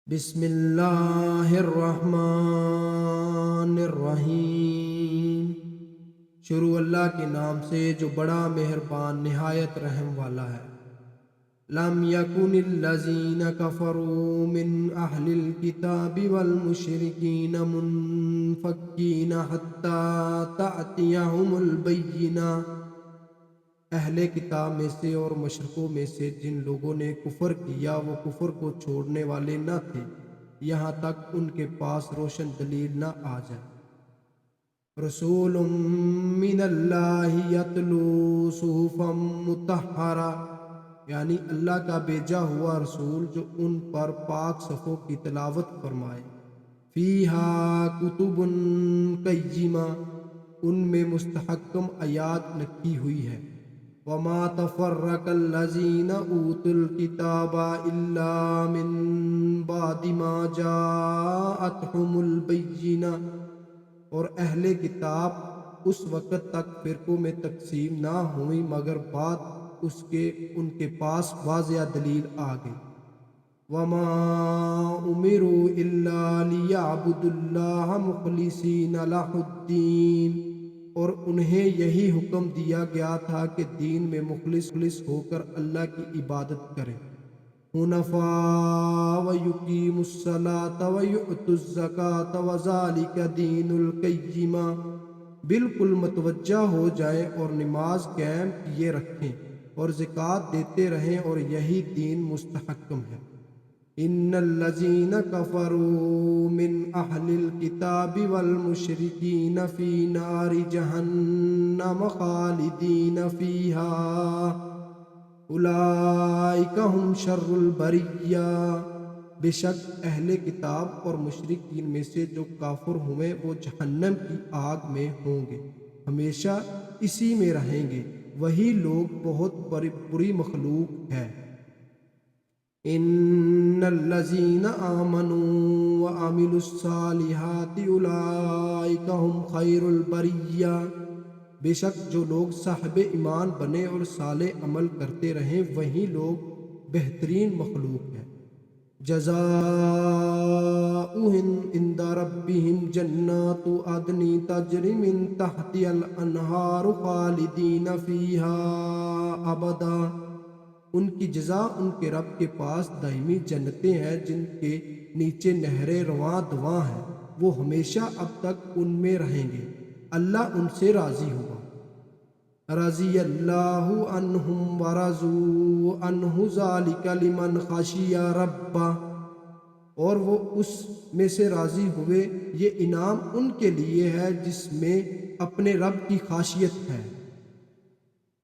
بسم اللہ الرحمن الرحیم۔ شروع اللہ کے نام سے جو بڑا مہربان نہایت رحم والا ہے۔ لم یکن الذین کفروا من اہل الکتاب والمشرکین منفکین حتی تأتیہم البینہ۔ اہل کتاب میں سے اور مشرکوں میں سے جن لوگوں نے کفر کیا وہ کفر کو چھوڑنے والے نہ تھے یہاں تک ان کے پاس روشن دلیل نہ آ جائے۔ رسول من اللہ یتلو صحفا مطہرہ، یعنی اللہ کا بھیجا ہوا رسول جو ان پر پاک صحفوں کی تلاوت فرمائے۔ فیہا کتب قیمہ، ان میں مستحکم آیات لکھی ہوئی ہے۔ وما تفرق الذین اوتوا الکتاب الا من بعد ما جاءتهم البینہ، اور اہل کتاب اس وقت تک فرقوں میں تقسیم نہ ہوئی مگر بعد اس کے ان کے پاس واضح دلیل آ گئی۔ وما امروا الا لیعبدوا اللہ مخلصین لہ الدین، اور انہیں یہی حکم دیا گیا تھا کہ دین میں مخلص ہو کر اللہ کی عبادت کریں۔ حنفاء ویقیموا الصلاۃ ویؤتوا الزکاۃ وذلک دین القیمہ، بالکل متوجہ ہو جائیں اور نماز قائم کیے رکھیں اور زکوٰۃ دیتے رہیں اور یہی دین مستحکم ہے۔ ان الذین کفروا من اہل الکتاب والمشرکین فی نار جہنم خالدین فیہا اولئک ھم شر البریہ۔ بے شک اہل کتاب اور مشرکین میں سے جو کافر ہوئے وہ جہنم کی آگ میں ہوں گے، ہمیشہ اسی میں رہیں گے، وہی لوگ بہت بری مخلوق ہے۔ ان الذین آمنوا وعملوا الصالحات اولئک ھم خیر البریہ۔ بے شک جو لوگ صاحب ایمان بنے اور صالح عمل کرتے رہیں وہی لوگ بہترین مخلوق ہیں۔ جزاؤہم عند ربہم جنات عدن تجری من تحتہا الانہار خالدین فیہا ابدا، ان کی جزا ان کے رب کے پاس دائمی جنتیں ہیں جن کے نیچے نہریں رواں دواں ہیں، وہ ہمیشہ اب تک ان میں رہیں گے، اللہ ان سے راضی ہوا۔ رضی اللہ عنہم ورضوا عنہ ذلک لمن خشی ربہ، اور وہ اس میں سے راضی ہوئے، یہ انعام ان کے لیے ہے جس میں اپنے رب کی خاشیت ہے۔